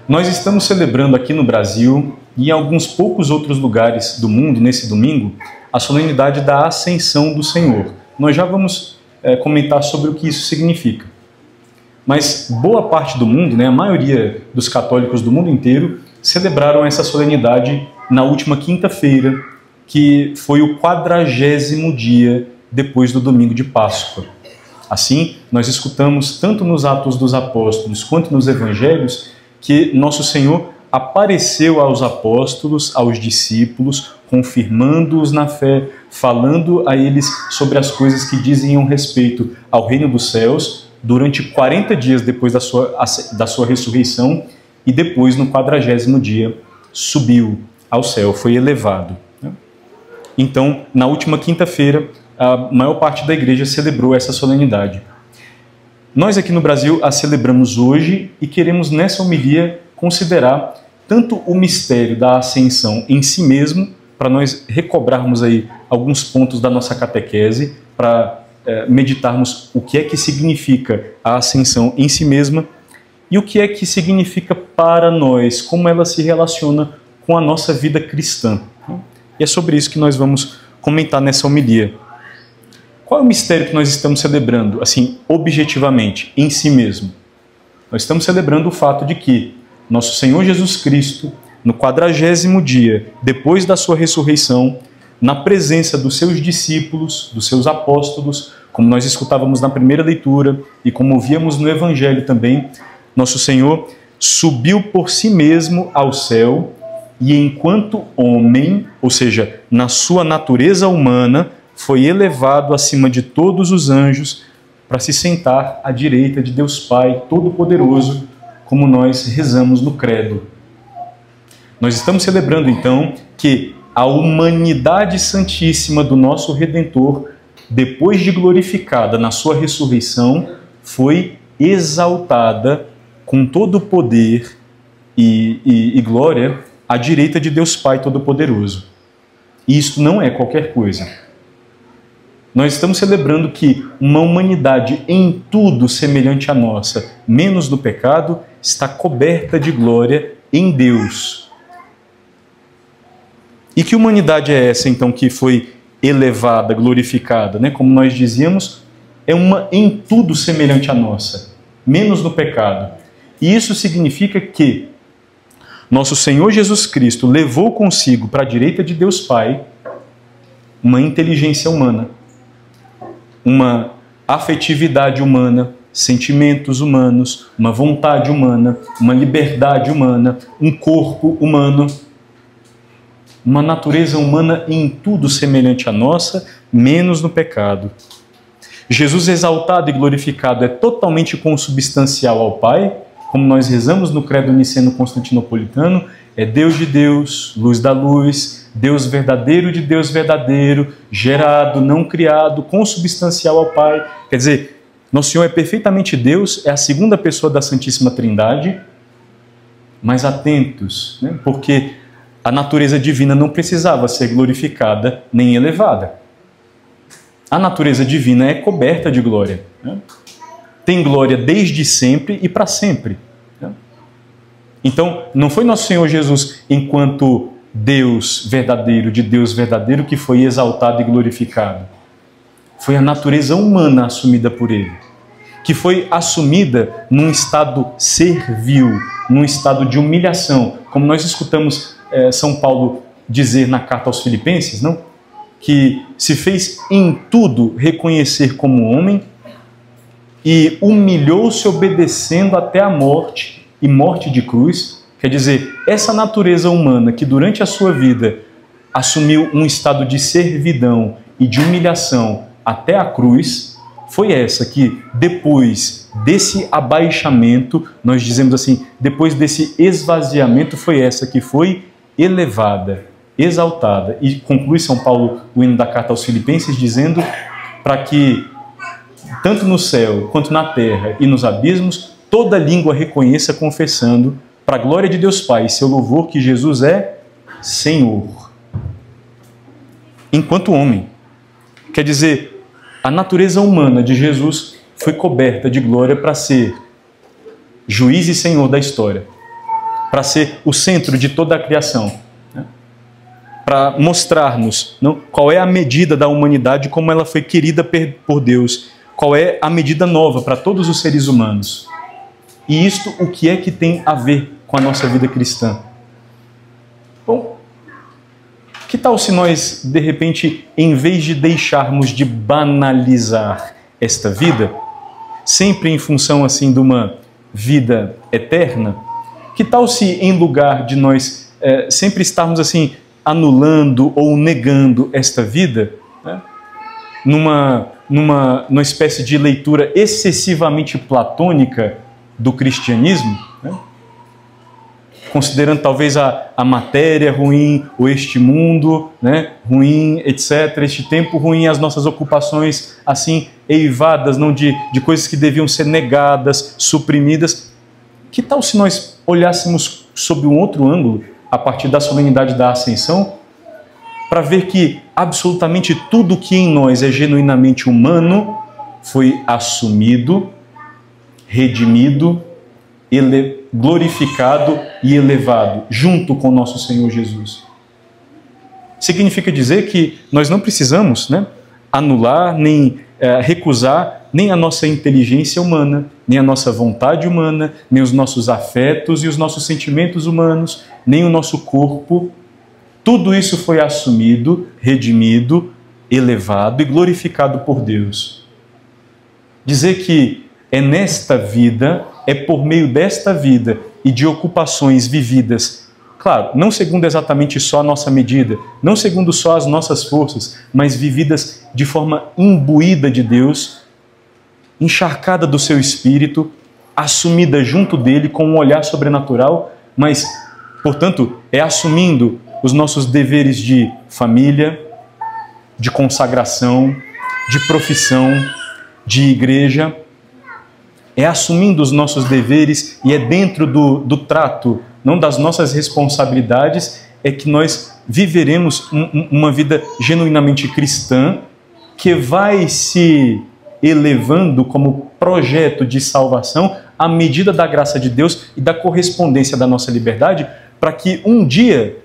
Nós estamos celebrando aqui no Brasil e em alguns poucos outros lugares do mundo, nesse domingo, a solenidade da Ascensão do Senhor. Nós já vamos comentar sobre o que isso significa. Mas boa parte do mundo, a maioria dos católicos do mundo inteiro, celebraram essa solenidade na última quinta-feira, que foi o 40º dia depois do domingo de Páscoa. Assim, nós escutamos tanto nos Atos dos Apóstolos quanto nos Evangelhos que Nosso Senhor apareceu aos apóstolos, aos discípulos, confirmando-os na fé, falando a eles sobre as coisas que diziam respeito ao reino dos céus, durante 40 dias depois da sua ressurreição, e depois, no 40º dia, subiu ao céu, foi elevado. Então, na última quinta-feira, a maior parte da igreja celebrou essa solenidade. Nós aqui no Brasil a celebramos hoje e queremos nessa homilia considerar tanto o mistério da ascensão em si mesmo, para nós recobrarmos aí alguns pontos da nossa catequese, para meditarmos o que é que significa a ascensão em si mesma e o que é que significa para nós, como ela se relaciona com a nossa vida cristã. E é sobre isso que nós vamos comentar nessa homilia. Qual é o mistério que nós estamos celebrando, assim, objetivamente, em si mesmo? Nós estamos celebrando o fato de que Nosso Senhor Jesus Cristo, no 40º dia, depois da sua ressurreição, na presença dos seus discípulos, dos seus apóstolos, como nós escutávamos na primeira leitura e como víamos no Evangelho também, Nosso Senhor subiu por si mesmo ao céu e enquanto homem, ou seja, na sua natureza humana, foi elevado acima de todos os anjos para se sentar à direita de Deus Pai Todo-Poderoso, como nós rezamos no Credo. Nós estamos celebrando, então, que a humanidade santíssima do nosso Redentor, depois de glorificada na sua ressurreição, foi exaltada com todo o poder e glória à direita de Deus Pai Todo-Poderoso. E isto não é qualquer coisa. Nós estamos celebrando que uma humanidade em tudo semelhante à nossa, menos no pecado, está coberta de glória em Deus. E que humanidade é essa, então, que foi elevada, glorificada? Como nós dizíamos, é uma em tudo semelhante à nossa, menos no pecado. E isso significa que Nosso Senhor Jesus Cristo levou consigo para a direita de Deus Pai uma inteligência humana, uma afetividade humana, sentimentos humanos, uma vontade humana, uma liberdade humana, um corpo humano, uma natureza humana em tudo semelhante à nossa, menos no pecado. Jesus exaltado e glorificado é totalmente consubstancial ao Pai, como nós rezamos no Credo Niceno-Constantinopolitano, é Deus de Deus, luz da luz, Deus verdadeiro de Deus verdadeiro, gerado, não criado, consubstancial ao Pai. Quer dizer, Nosso Senhor é perfeitamente Deus, é a segunda pessoa da Santíssima Trindade, mas atentos, porque a natureza divina não precisava ser glorificada nem elevada. A natureza divina é coberta de glória. Tem glória desde sempre e para sempre. Então, não foi Nosso Senhor Jesus, enquanto Deus verdadeiro, de Deus verdadeiro, que foi exaltado e glorificado. Foi a natureza humana assumida por Ele, que foi assumida num estado servil, num estado de humilhação, como nós escutamos São Paulo dizer na carta aos Filipenses, não? Que se fez em tudo reconhecer como homem e humilhou-se obedecendo até a morte, e morte de cruz. Quer dizer, essa natureza humana que durante a sua vida assumiu um estado de servidão e de humilhação até a cruz, foi essa que depois desse abaixamento, nós dizemos assim, depois desse esvaziamento, foi essa que foi elevada, exaltada. E conclui São Paulo o hino da carta aos Filipenses dizendo para que tanto no céu quanto na terra e nos abismos, toda língua reconheça confessando para a glória de Deus Pai, seu louvor, que Jesus é Senhor. Enquanto homem. Quer dizer, a natureza humana de Jesus foi coberta de glória para ser juiz e senhor da história. para ser o centro de toda a criação, né? Para mostrar-nos qual é a medida da humanidade, como ela foi querida por Deus, qual é a medida nova para todos os seres humanos. E isto, o que é que tem a ver com a nossa vida cristã? Bom, que tal se nós, de repente, em vez de deixarmos de banalizar esta vida, sempre em função assim de uma vida eterna, que tal se em lugar de nós sempre estarmos assim anulando ou negando esta vida, né, numa espécie de leitura excessivamente platônica do cristianismo, né, considerando talvez a matéria ruim, ou este mundo, né, ruim, etc., este tempo ruim, as nossas ocupações assim eivadas, não de coisas que deviam ser negadas, suprimidas. Que tal se nós olhássemos sob um outro ângulo, a partir da solenidade da Ascensão, para ver que absolutamente tudo que em nós é genuinamente humano foi assumido, redimido, glorificado e elevado, junto com nosso Senhor Jesus. Significa dizer que nós não precisamos, né, anular, nem recusar nem a nossa inteligência humana, nem a nossa vontade humana, nem os nossos afetos e os nossos sentimentos humanos, nem o nosso corpo. Tudo isso foi assumido, redimido, elevado e glorificado por Deus. Dizer que é nesta vida, é por meio desta vida e de ocupações vividas, claro, não segundo exatamente só a nossa medida, não segundo só as nossas forças, mas vividas de forma imbuída de Deus, encharcada do seu Espírito, assumida junto dele com um olhar sobrenatural, mas, portanto, é assumindo os nossos deveres de família, de consagração, de profissão, de igreja, é assumindo os nossos deveres e é dentro do trato, não das nossas responsabilidades, é que nós viveremos uma vida genuinamente cristã que vai se elevando como projeto de salvação à medida da graça de Deus e da correspondência da nossa liberdade, para que um dia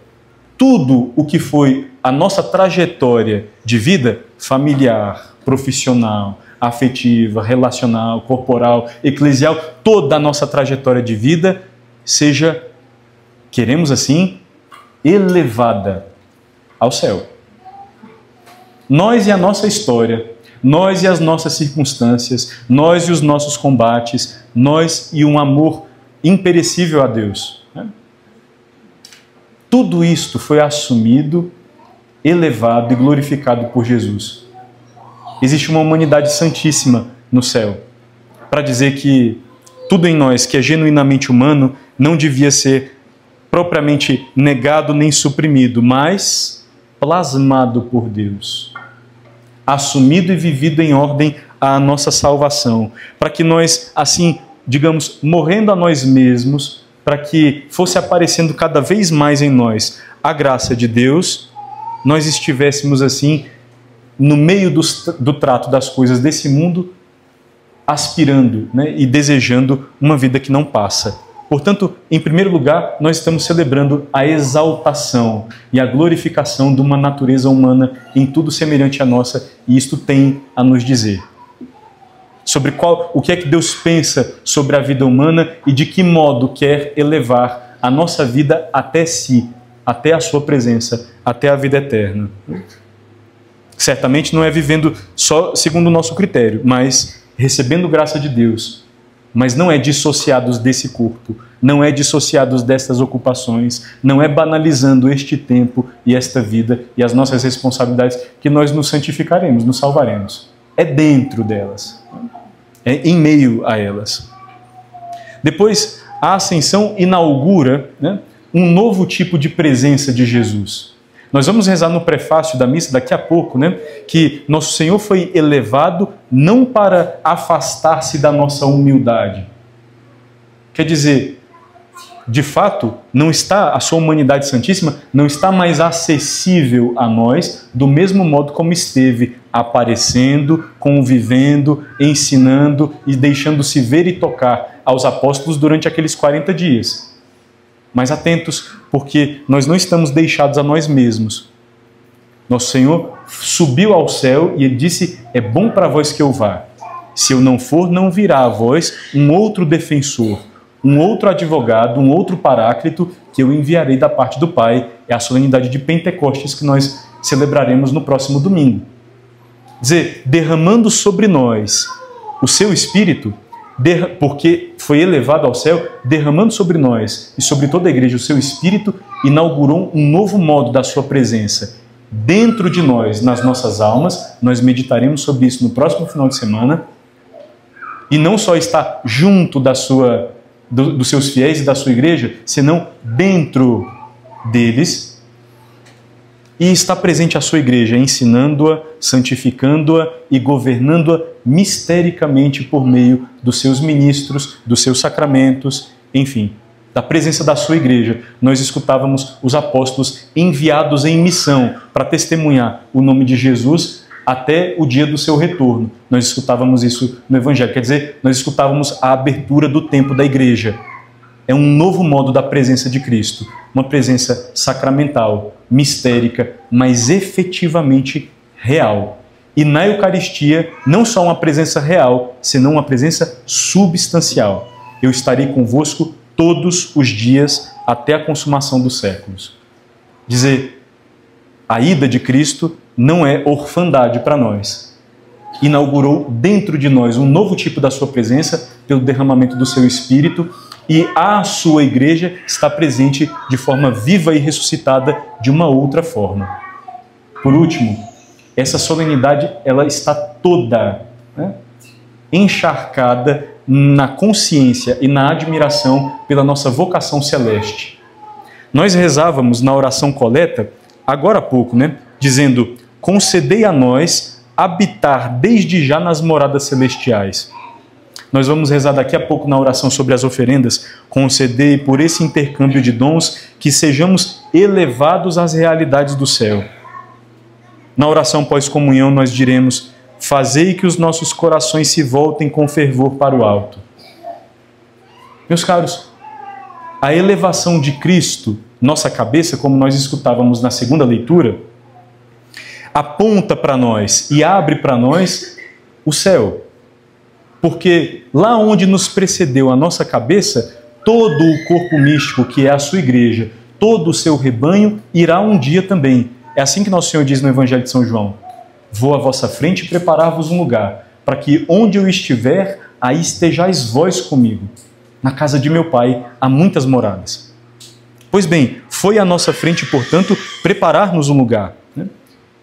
tudo o que foi a nossa trajetória de vida familiar, profissional, afetiva, relacional, corporal, eclesial, toda a nossa trajetória de vida seja, queremos assim, elevada ao céu. Nós e a nossa história, nós e as nossas circunstâncias, nós e os nossos combates, nós e um amor imperecível a Deus, né? Tudo isto foi assumido, elevado e glorificado por Jesus. Existe uma humanidade santíssima no céu, para dizer que tudo em nós que é genuinamente humano não devia ser propriamente negado nem suprimido, mas plasmado por Deus, assumido e vivido em ordem à nossa salvação, para que nós, assim, digamos, morrendo a nós mesmos, para que fosse aparecendo cada vez mais em nós a graça de Deus, nós estivéssemos assim, no meio do trato das coisas desse mundo, aspirando, né, e desejando uma vida que não passa. Portanto, em primeiro lugar, nós estamos celebrando a exaltação e a glorificação de uma natureza humana em tudo semelhante à nossa, e isto tem a nos dizer sobre o que é que Deus pensa sobre a vida humana e de que modo quer elevar a nossa vida até si, até a sua presença, até a vida eterna. Certamente não é vivendo só segundo o nosso critério, mas recebendo graça de Deus, mas não é dissociados desse corpo, não é dissociados destas ocupações, não é banalizando este tempo e esta vida e as nossas responsabilidades que nós nos santificaremos, nos salvaremos. É dentro delas, é em meio a elas. Depois, a Ascensão inaugura, né, um novo tipo de presença de Jesus. Nós vamos rezar no prefácio da missa daqui a pouco, né, que nosso Senhor foi elevado não para afastar-se da nossa humildade. Quer dizer, de fato, não está, a sua humanidade santíssima não está mais acessível a nós do mesmo modo como esteve, aparecendo, convivendo, ensinando e deixando-se ver e tocar aos apóstolos durante aqueles 40 dias. mas atentos, porque nós não estamos deixados a nós mesmos. Nosso Senhor subiu ao céu e Ele disse, é bom para vós que eu vá. Se eu não for, não virá a vós um outro defensor, um outro advogado, um outro paráclito que eu enviarei da parte do Pai. É a solenidade de Pentecostes que nós celebraremos no próximo domingo. Dizer, derramando sobre nós o seu Espírito, porque foi elevado ao céu, derramando sobre nós e sobre toda a igreja o seu Espírito, inaugurou um novo modo da sua presença dentro de nós, nas nossas almas. Nós meditaremos sobre isso no próximo final de semana. E não só está junto dos seus fiéis e da sua igreja, senão dentro deles. E está presente a sua igreja, ensinando-a, santificando-a e governando-a mistericamente por meio dos seus ministros, dos seus sacramentos, enfim, da presença da sua igreja. Nós escutávamos os apóstolos enviados em missão para testemunhar o nome de Jesus até o dia do seu retorno. Nós escutávamos isso no Evangelho, quer dizer, nós escutávamos a abertura do tempo da igreja. É um novo modo da presença de Cristo, uma presença sacramental, mistérica, mas efetivamente real. E na Eucaristia, não só uma presença real, senão uma presença substancial. Eu estarei convosco todos os dias até a consumação dos séculos. Dizer, a ida de Cristo não é orfandade para nós. Inaugurou dentro de nós um novo tipo da sua presença pelo derramamento do seu Espírito, e a sua igreja está presente de forma viva e ressuscitada de uma outra forma. Por último, essa solenidade ela está toda encharcada na consciência e na admiração pela nossa vocação celeste. Nós rezávamos na oração coleta, agora há pouco, dizendo, concedei a nós habitar desde já nas moradas celestiais. Nós vamos rezar daqui a pouco na oração sobre as oferendas, concedei por esse intercâmbio de dons que sejamos elevados às realidades do céu. Na oração pós-comunhão nós diremos, fazei que os nossos corações se voltem com fervor para o alto. Meus caros, a elevação de Cristo, nossa cabeça, como nós escutávamos na segunda leitura, aponta para nós e abre para nós o céu. Porque lá onde nos precedeu a nossa cabeça, todo o corpo místico, que é a sua igreja, todo o seu rebanho, irá um dia também. É assim que Nosso Senhor diz no Evangelho de São João. Vou à vossa frente e preparar-vos um lugar, para que onde eu estiver, aí estejais vós comigo. Na casa de meu Pai há muitas moradas. Pois bem, foi à nossa frente, portanto, preparar-nos um lugar.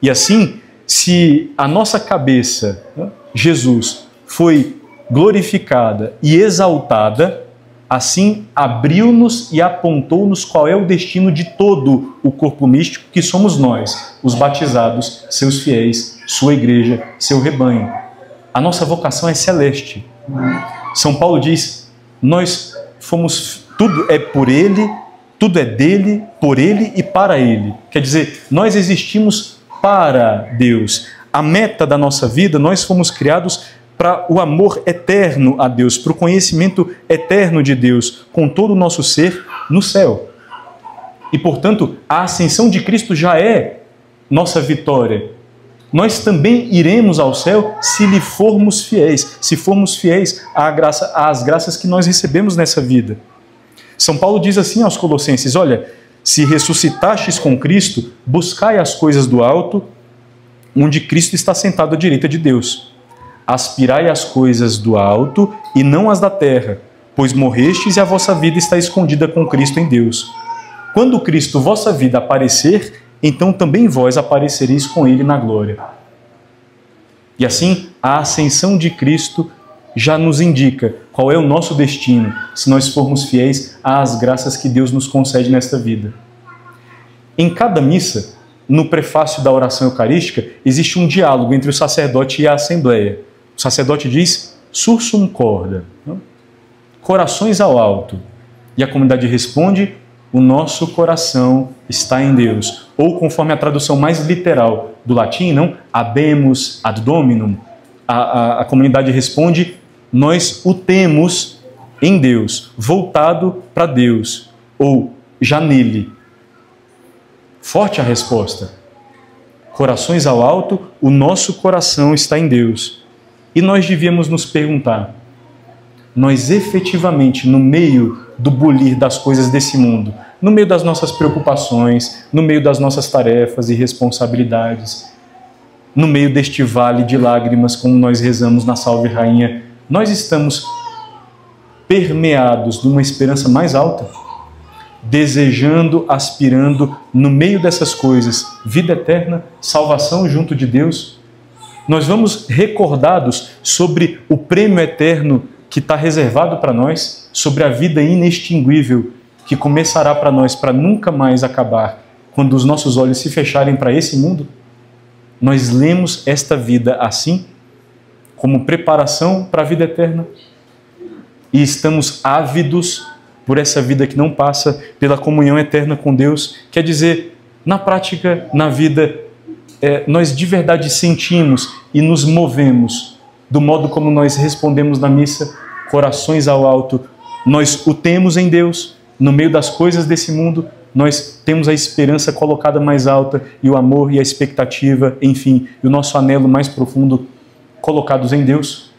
E assim, se a nossa cabeça, Jesus, foi glorificada e exaltada, assim abriu-nos e apontou-nos qual é o destino de todo o corpo místico, que somos nós, os batizados, seus fiéis, sua igreja, seu rebanho. A nossa vocação é celeste. São Paulo diz, nós fomos, tudo é por Ele, tudo é dele, por Ele e para Ele. Quer dizer, nós existimos para Deus. A meta da nossa vida, nós fomos criados para o amor eterno a Deus, para o conhecimento eterno de Deus, com todo o nosso ser no céu. E, portanto, a ascensão de Cristo já é nossa vitória. Nós também iremos ao céu se lhe formos fiéis, se formos fiéis às graças que nós recebemos nessa vida. São Paulo diz assim aos Colossenses, olha, se ressuscitastes com Cristo, buscai as coisas do alto, onde Cristo está sentado à direita de Deus. Aspirai as coisas do alto e não as da terra, pois morrestes e a vossa vida está escondida com Cristo em Deus. Quando Cristo, vossa vida, aparecer, então também vós aparecereis com Ele na glória. E assim, a ascensão de Cristo já nos indica qual é o nosso destino, se nós formos fiéis às graças que Deus nos concede nesta vida. Em cada missa, no prefácio da oração eucarística, existe um diálogo entre o sacerdote e a assembleia. O sacerdote diz, sursum corda, corações ao alto. E a comunidade responde, o nosso coração está em Deus. Ou, conforme a tradução mais literal do latim, não? Habemus ad Dominum. A comunidade responde, nós o temos em Deus, voltado para Deus. Ou, já nele? Forte a resposta. Corações ao alto, o nosso coração está em Deus. E nós devíamos nos perguntar, nós efetivamente, no meio do bulir das coisas desse mundo, no meio das nossas preocupações, no meio das nossas tarefas e responsabilidades, no meio deste vale de lágrimas, como nós rezamos na Salve Rainha, nós estamos permeados de uma esperança mais alta, desejando, aspirando, no meio dessas coisas, vida eterna, salvação junto de Deus? Nós vamos recordados sobre o prêmio eterno que está reservado para nós, sobre a vida inextinguível que começará para nós para nunca mais acabar, quando os nossos olhos se fecharem para esse mundo? Nós lemos esta vida assim, como preparação para a vida eterna, e estamos ávidos por essa vida que não passa, pela comunhão eterna com Deus. Quer dizer, na prática, na vida, nós de verdade sentimos e nos movemos do modo como nós respondemos na missa, corações ao alto. Nós o temos em Deus, no meio das coisas desse mundo, nós temos a esperança colocada mais alta e o amor e a expectativa, enfim, e o nosso anelo mais profundo colocados em Deus.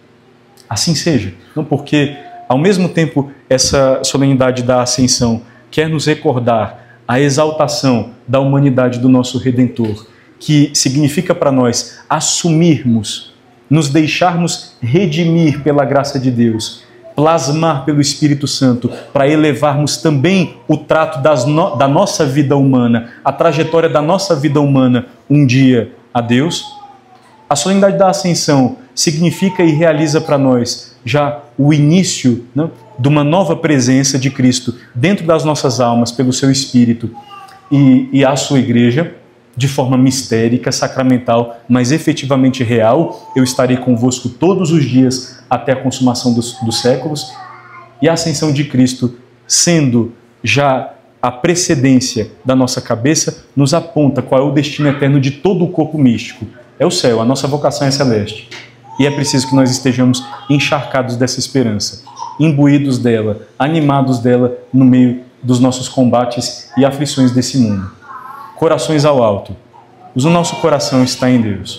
Assim seja. Não porque, ao mesmo tempo, essa solenidade da Ascensão quer nos recordar a exaltação da humanidade do nosso Redentor, que significa para nós assumirmos, nos deixarmos redimir pela graça de Deus, plasmar pelo Espírito Santo, para elevarmos também o trato da nossa vida humana, a trajetória da nossa vida humana um dia a Deus. A solenidade da Ascensão significa e realiza para nós já o início, né, de uma nova presença de Cristo dentro das nossas almas pelo seu Espírito e a sua Igreja, de forma mistérica, sacramental, mas efetivamente real. Eu estarei convosco todos os dias até a consumação dos séculos. E a ascensão de Cristo, sendo já a precedência da nossa cabeça, nos aponta qual é o destino eterno de todo o corpo místico. É o céu, a nossa vocação é celeste. E é preciso que nós estejamos encharcados dessa esperança, imbuídos dela, animados dela no meio dos nossos combates e aflições desse mundo. Corações ao alto. O nosso coração está em Deus.